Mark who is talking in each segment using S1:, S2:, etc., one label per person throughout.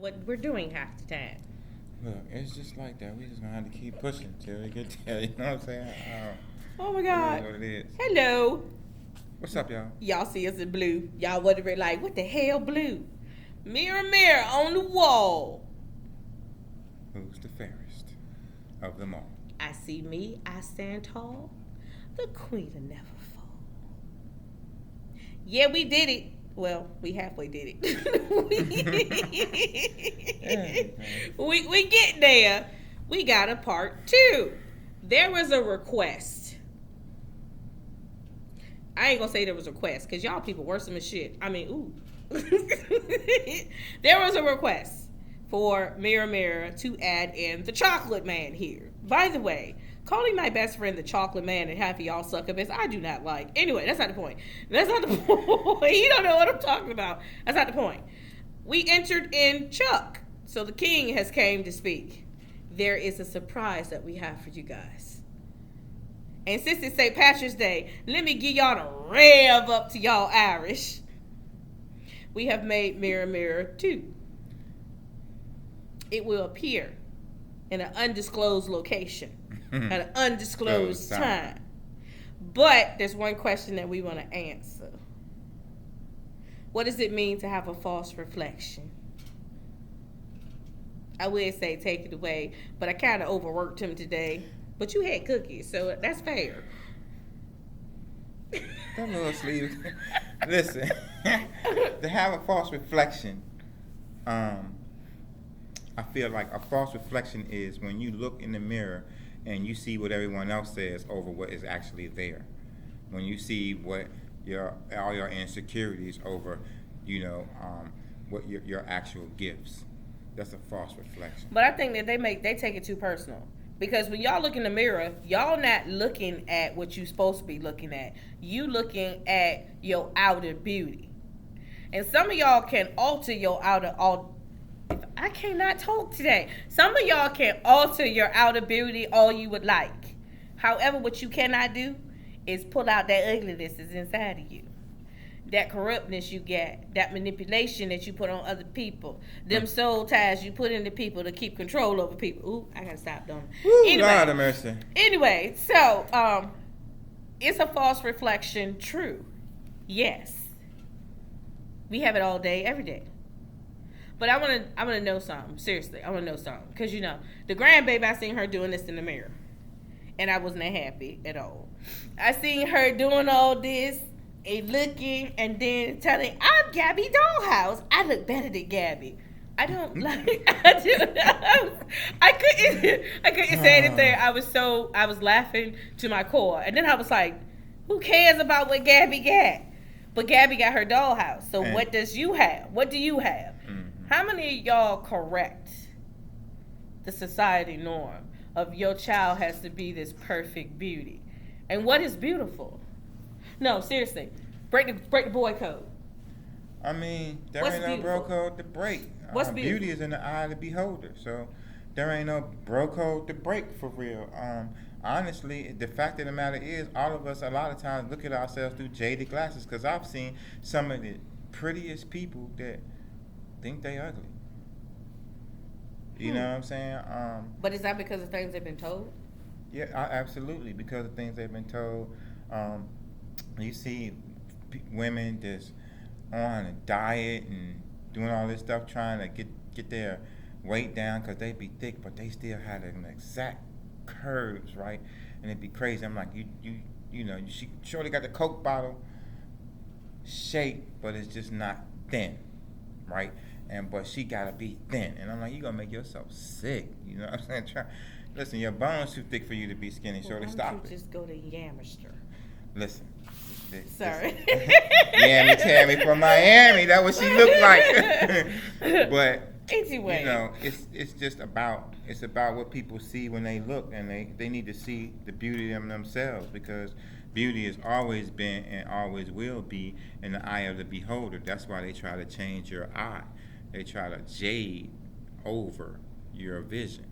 S1: what we're doing half the time.
S2: Look, it's just like that. We just gonna have to keep pushing till we get there. You know what I'm saying?
S1: Oh my
S2: It
S1: God.
S2: is what it is.
S1: Hello.
S2: What's up, y'all?
S1: Y'all see us in blue. Y'all wondering like, what the hell blue? Mirror, mirror on the wall.
S2: Who's the fairest of them all?
S1: I see me. I stand tall. The queen will never fall. Yeah, we did it. Well, we halfway did it. we get there. We got a part 2. There was a request. I ain't gonna say there was a request because y'all people worse than shit. I mean, ooh. There was a request for Mirror Mirror to add in the Chocolate Man here. By the way, calling my best friend the Chocolate Man and half of y'all succubus, I do not like. Anyway, that's not the point. That's not the point. You don't know what I'm talking about. That's not the point. We entered in Chuck, so the king has came to speak. There is a surprise that we have for you guys. And since it's St. Patrick's Day, let me give y'all the rev up to y'all Irish. We have made Mirror Mirror 2. It will appear in an undisclosed location at an undisclosed time. But there's one question that we want to answer. What does it mean to have a false reflection? I would say take it away, but I kind of overworked him today. But you had cookies, so that's fair.
S2: That little sleeve. Listen, to have a false reflection, I feel like a false reflection is when you look in the mirror and you see what everyone else says over what is actually there. When you see what all your insecurities over, what your actual gifts. That's a false reflection.
S1: But I think that they take it too personal. Because when y'all look in the mirror, y'all not looking at what you supposed to be looking at. You looking at your outer beauty. And some of y'all can alter your I cannot talk today. Some of y'all can alter your outer beauty all you would like. However, what you cannot do is pull out that ugliness that's inside of you. That corruptness you get, that manipulation that you put on other people, them soul ties you put into people to keep control over people. Ooh, I gotta stop doing it. Anyway,
S2: Lord have mercy.
S1: Anyway, so is a false reflection true? Yes. We have it all day, every day. But I wanna know something. Seriously, I wanna know something. Because the grandbaby, I seen her doing this in the mirror. And I wasn't happy at all. I seen her doing all this and looking and then telling, I'm Gabby Dollhouse. I look better than Gabby. I don't like I couldn't say anything. I was laughing to my core. And then I was like, who cares about what Gabby got? But Gabby got her dollhouse. So what does you have? What do you have? Mm-hmm. How many of y'all correct the society norm of your child has to be this perfect beauty? And what is beautiful? No, seriously. Break the boy code.
S2: I mean, there
S1: What's
S2: ain't no bro code to break.
S1: What's beautiful?
S2: Beauty is in the eye of the beholder. So there ain't no bro code to break for real. Honestly, the fact of the matter is, all of us a lot of times look at ourselves through jaded glasses because I've seen some of the prettiest people that think they ugly. You know what I'm saying?
S1: But is that because of things they've been told?
S2: Yeah, absolutely. Because of things they've been told. You see women that's on a diet and doing all this stuff trying to get their weight down because they be thick, but they still have them exact curves, right? And it'd be crazy. I'm like, she surely got the Coke bottle shape, but it's just not thin, right? But she gotta be thin, and I'm like, you gonna make yourself sick. You know what I'm saying? Listen, your bones too thick for you to be skinny. Well, surely stop it.
S1: Just go to Yammerster.
S2: Listen.
S1: Sorry.
S2: Yammy Tammy from Miami. That what she looked like. But
S1: anyway,
S2: it's just about what people see when they look, and they need to see the beauty of themselves, because beauty has always been and always will be in the eye of the beholder. That's why they try to change your eye. They try to jade over your vision.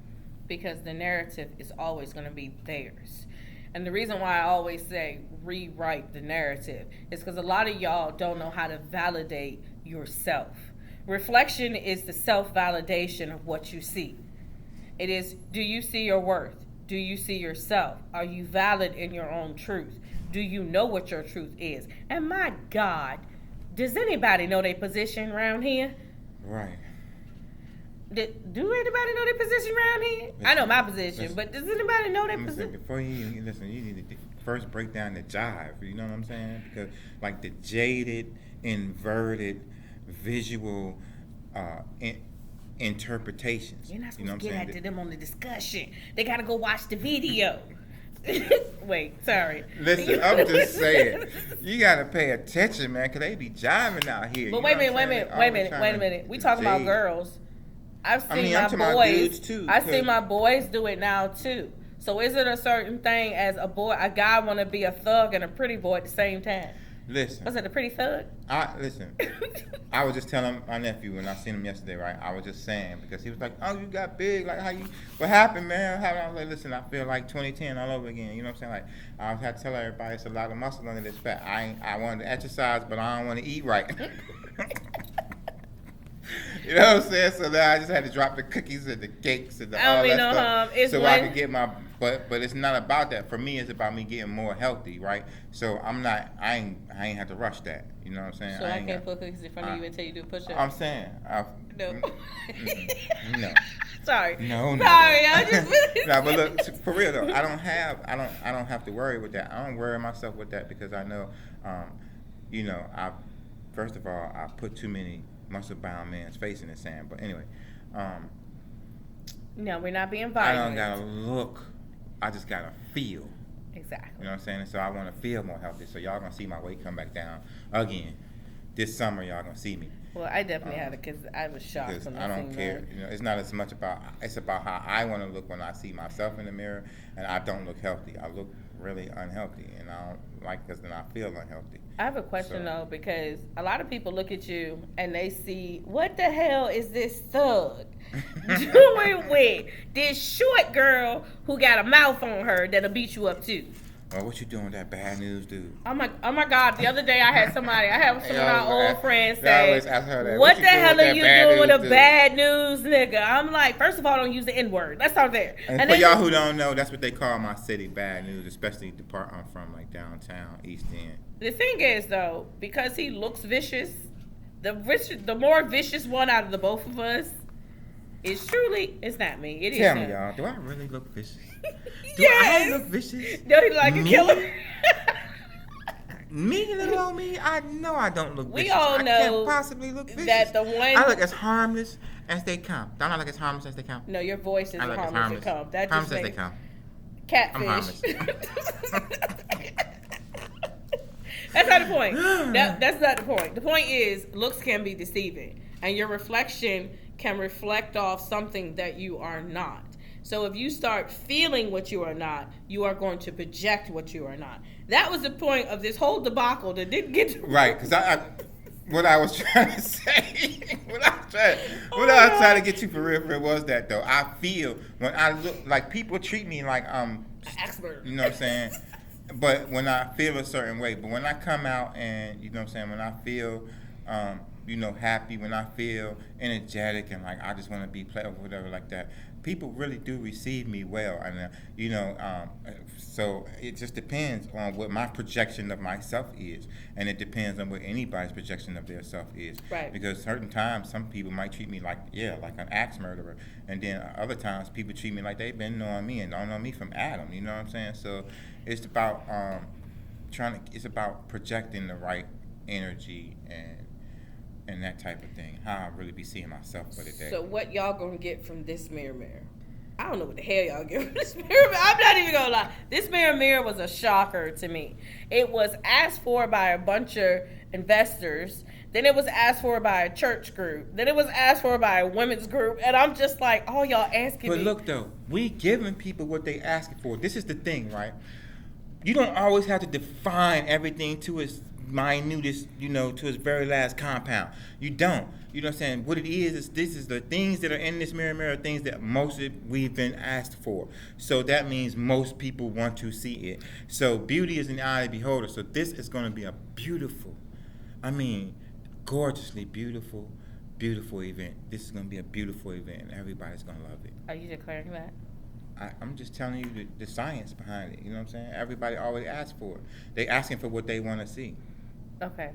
S1: Because the narrative is always going to be theirs. And the reason why I always say rewrite the narrative is because a lot of y'all don't know how to validate yourself. Reflection is the self-validation of what you see. It is, do you see your worth? Do you see yourself? Are you valid in your own truth? Do you know what your truth is? And my God, does anybody know their position around here?
S2: Right.
S1: Do anybody know their position around here?
S2: Listen,
S1: I know my position, but does anybody know their
S2: listen,
S1: position?
S2: before you listen, you need to first break down the jive. You know what I'm saying? Because like the jaded, inverted, visual interpretations.
S1: You're not supposed
S2: you know what
S1: to
S2: I'm
S1: get
S2: saying?
S1: at to them on the discussion. They gotta go watch the video. Wait, sorry.
S2: Listen, I'm just saying, you gotta pay attention, man, because they be jiving out here.
S1: But
S2: you
S1: wait
S2: know
S1: a
S2: what
S1: minute,
S2: I'm
S1: wait a
S2: saying?
S1: minute,
S2: They
S1: wait a
S2: always
S1: minute. We
S2: trying
S1: talking
S2: to
S1: about
S2: jade.
S1: girls. I've seen
S2: I'm talking
S1: my
S2: about
S1: boys.
S2: dudes, too,
S1: I've seen
S2: because-
S1: my boys do it now too. So is it a certain thing as a guy want to be a thug and a pretty boy at the same time?
S2: Listen,
S1: Was it a pretty thug?
S2: listen. I was just telling my nephew when I seen him yesterday, right? I was just saying because he was like, "Oh, you got big. Like, what happened, man?" I was like, "Listen, I feel like 2010 all over again." You know what I'm saying? Like, I had to tell everybody it's a lot of muscle under this fat. I wanted to exercise, but I don't want to eat right. You know what I'm saying? So now I just had to drop the cookies and the cakes and
S1: I
S2: all
S1: don't
S2: that
S1: mean no harm.
S2: stuff,
S1: It's
S2: so
S1: when-
S2: I could get my. But it's not about that. For me, it's about me getting more healthy, right? So I'm not. I ain't have to rush that. You know what I'm saying?
S1: So I
S2: ain't
S1: can't
S2: got-
S1: put cookies in front of you until you do push-ups.
S2: I'm saying.
S1: No.
S2: No.
S1: Sorry.
S2: No.
S1: Sorry, I just.
S2: No, but look, for real though, I don't have to worry with that. I don't worry myself with that because I know, first of all, I put too many muscle-bound men's face in the sand. But anyway,
S1: No, we're not being
S2: I
S1: violent.
S2: don't gotta look. I just gotta feel.
S1: Exactly.
S2: You know what I'm saying? And so I want to feel more healthy. So y'all gonna see my weight come back down again. This summer, y'all gonna see me.
S1: Well, I definitely had it because I was shocked
S2: Because
S1: when
S2: I don't
S1: seen
S2: care.
S1: that.
S2: You know, it's not as much about. It's about how I want to look when I see myself in the mirror, and I don't look healthy. I look really unhealthy, and I don't like because then I feel unhealthy.
S1: I have a question
S2: So-
S1: though, because a lot of people look at you and they see, what the hell is this thug doing with this short girl who got a mouth on her that'll beat you up too?
S2: Well, what you doing with that bad news, dude?
S1: Oh my God! The other day I had some of my old friends
S2: They always
S1: say,
S2: ask her that,
S1: "What
S2: you
S1: the
S2: doing
S1: hell
S2: with
S1: are
S2: that
S1: you
S2: bad
S1: doing with a
S2: news, dude?"
S1: bad news nigga?" I'm like, first of all, don't use the N word. Let's start there.
S2: And for
S1: then
S2: y'all who don't know, that's what they call my city, bad news, especially the part I'm from, like downtown, East End.
S1: the thing is though, because he looks vicious, the more vicious one out of the both of us is truly it's not me. It is
S2: Tell me,
S1: him.
S2: y'all, do I really look vicious? Do
S1: Yes.
S2: I look vicious?
S1: Don't he like a
S2: Me?
S1: killer?
S2: Me, little old me, I know I don't look
S1: We
S2: vicious.
S1: all
S2: I
S1: know
S2: can't possibly look vicious.
S1: that the one-
S2: I look as harmless as they come. Don't I look as harmless as they come?
S1: No, your voice is
S2: I look as
S1: harmless as come. That
S2: harmless
S1: just
S2: as they
S1: makes
S2: come.
S1: catfish. That's not the point. That's not the point. The point is, looks can be deceiving, and your reflection can reflect off something that you are not. So if you start feeling what you are not, you are going to project what you are not. That was the point of this whole debacle that didn't get to
S2: Right, because what I was trying to say, what I was trying to get to for real was that though. I feel when I look, like people treat me like
S1: expert.
S2: you know what I'm saying? But when I feel a certain way, but when I come out and, you know what I'm saying, when I feel, happy, when I feel energetic and like I just want to be playful, whatever like that, people really do receive me well. And, so it just depends on what my projection of myself is. And it depends on what anybody's projection of their self is.
S1: Right.
S2: Because certain times, some people might treat me like an axe murderer. And then other times, people treat me like they've been knowing me and don't know me from Adam. You know what I'm saying? So it's about it's about projecting the right energy and that type of thing. How I really be seeing myself for the day.
S1: So what y'all gonna get from this mirror? I don't know what the hell y'all get from this mirror. I'm not even gonna lie. This mirror was a shocker to me. It was asked for by a bunch of investors. Then it was asked for by a church group. Then it was asked for by a women's group. And I'm just like, oh, y'all asking me.
S2: But look though, we giving people what they asking for. This is the thing, right? You don't always have to define everything to its minutest, to its very last compound. You don't. You know what I'm saying? What it is this is the things that are in this mirror things that most of we've been asked for. So that means most people want to see it. So beauty is in the eye of the beholder. So this is going to be a beautiful, gorgeously beautiful, beautiful event. This is going to be a beautiful event. Everybody's going to love it.
S1: Are you declaring that?
S2: I'm just telling you the science behind it. You know what I'm saying? Everybody always asks for it. They asking for what they want to see.
S1: Okay.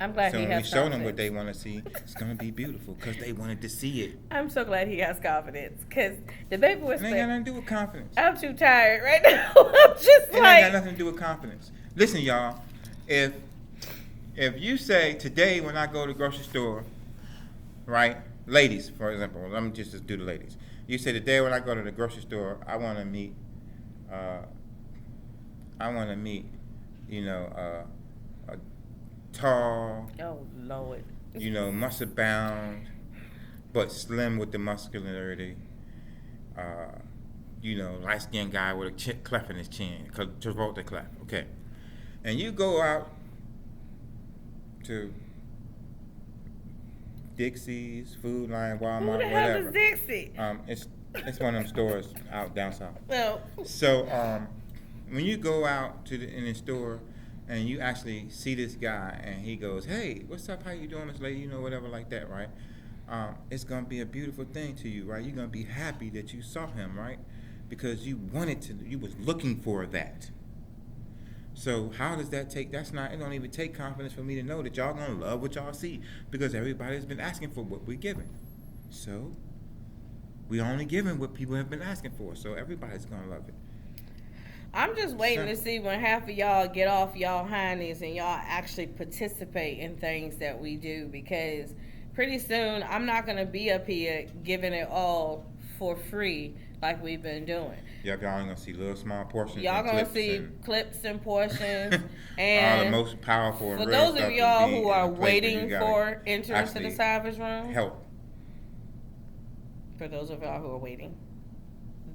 S1: I'm glad
S2: So
S1: he
S2: when we
S1: has
S2: show
S1: confidence.
S2: them what they want to see, it's going to be beautiful because they wanted to see it.
S1: I'm so glad he has confidence because the baby was
S2: It ain't got nothing to do with confidence.
S1: I'm too tired right now. I'm just
S2: It
S1: like.
S2: ain't got nothing to do with confidence. Listen, y'all. If you say today when I go to the grocery store, right, ladies, for example, let me just do the ladies. You say today when I go to the grocery store, I want to meet, a tall,
S1: Oh Lord.
S2: muscle bound, but slim with the muscularity. Light skinned guy with a cleft in his chin, Travolta cleft. Okay, and you go out to Dixie's, Food Line, Walmart,
S1: Who the
S2: whatever.
S1: hell is Dixie?
S2: It's one of them stores out down south.
S1: Well,
S2: So when you go out in the store and you actually see this guy and he goes, "Hey, what's up? How you doing, Miss Lady?" Whatever like that, right? It's gonna be a beautiful thing to you, right? You're gonna be happy that you saw him, right? Because you wanted to, you was looking for that. So how does that take? It don't even take confidence for me to know that y'all gonna love what y'all see because everybody's been asking for what we're giving. So we only giving what people have been asking for. So everybody's gonna love it.
S1: I'm just waiting to see when half of y'all get off y'all hindies and y'all actually participate in things that we do, because pretty soon I'm not going to be up here giving it all for free like we've been doing.
S2: Yeah, y'all ain't gonna see little small portions.
S1: Y'all gonna see clips and portions, and
S2: all the most powerful.
S1: For
S2: and
S1: those
S2: real
S1: of y'all
S2: stuff
S1: who are waiting for entrance to the
S2: actually
S1: Savage Room,
S2: help.
S1: For those of y'all who are waiting,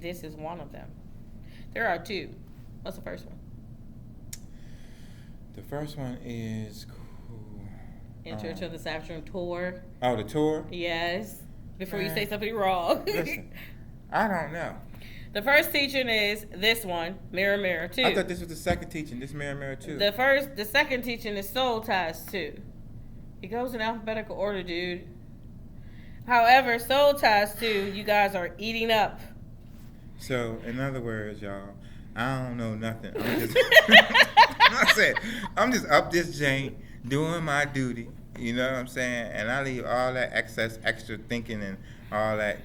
S1: this is one of them. There are two. What's the first one?
S2: The first one is
S1: Enter to the Savage Room tour.
S2: Oh, the tour?
S1: Yes. Before you say something wrong.
S2: Listen, I don't know.
S1: The first teaching is this one, Mirror Mirror 2.
S2: I thought this was the second teaching, this Mirror Mirror 2.
S1: The second teaching is Soul Ties 2. It goes in alphabetical order, dude. However, Soul Ties 2, you guys are eating up.
S2: So, in other words, y'all, I don't know nothing. I'm just up this jank, doing my duty. You know what I'm saying? And I leave all that extra thinking and all that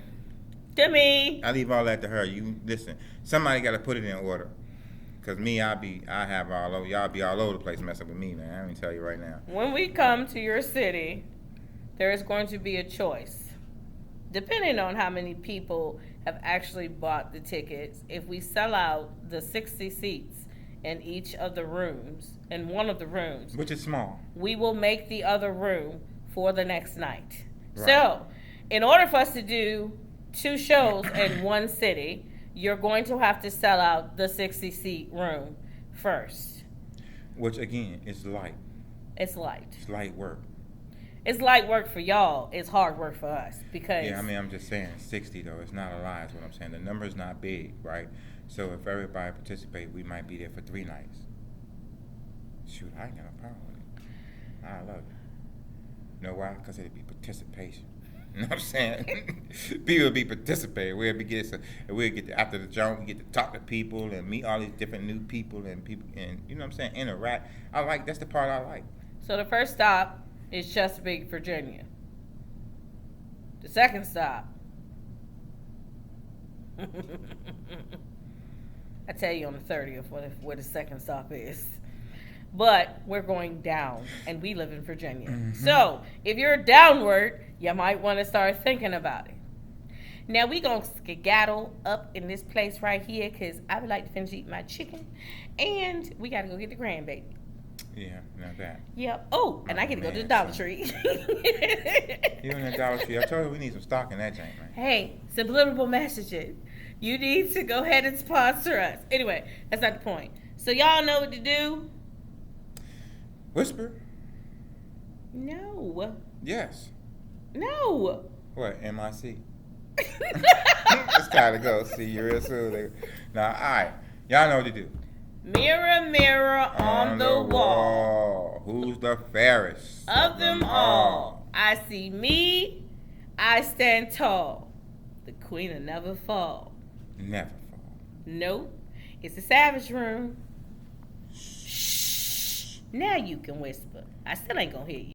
S1: to me.
S2: I leave all that to her. You listen. Somebody got to put it in order. Cause me, y'all be all over the place messing with me, man. I'm gonna tell you right now.
S1: When we come to your city, there is going to be a choice, depending on how many people have actually bought the tickets. If we sell out the 60 seats in each of the rooms, in one of the rooms,
S2: which is small,
S1: we will make the other room for the next night.
S2: Right.
S1: So, in order for us to do 2 shows in one city, you're going to have to sell out the 60-seat room first.
S2: Which, again, is light.
S1: It's light.
S2: It's light work.
S1: It's light work for y'all. It's hard work for us because...
S2: Yeah, I mean, I'm just saying 60, though. It's not a lot is what I'm saying. The number's not big, right? So if everybody participate, we might be there for 3 nights. Shoot, I ain't got no problem with it. I love it. You know why? Because it'd be participation. You know what I'm saying? People will be participating. We'll get after the jump, we get to talk to people and meet all these different new people and you know what I'm saying, interact. That's the part I like.
S1: So the first stop is Chesapeake, Virginia. The second stop, I tell you on the 30th where the second stop is. But we're going down, and we live in Virginia. Mm-hmm. So if you're downward, you might want to start thinking about it. Now we gonna skedaddle up in this place right here because I would like to finish eating my chicken, and we gotta go get the grandbaby.
S2: Yeah, not that.
S1: Yep. Oh, and I get to go to the Dollar Tree.
S2: You in the Dollar Tree? I told you we need some stock in that jank, man.
S1: Hey, subliminal messaging. You need to go ahead and sponsor us. Anyway, that's not the point. So y'all know what to do.
S2: Whisper?
S1: No.
S2: Yes.
S1: No.
S2: What? MIC? It's time to go. See you real soon. Now, all right. Y'all know what to do.
S1: Mirror, mirror on the wall.
S2: Who's the fairest
S1: of them all? I see me I stand tall. The queen will never fall.
S2: Never fall.
S1: Nope. It's the savage room. Shh. Now you can whisper. I still ain't gonna hear you.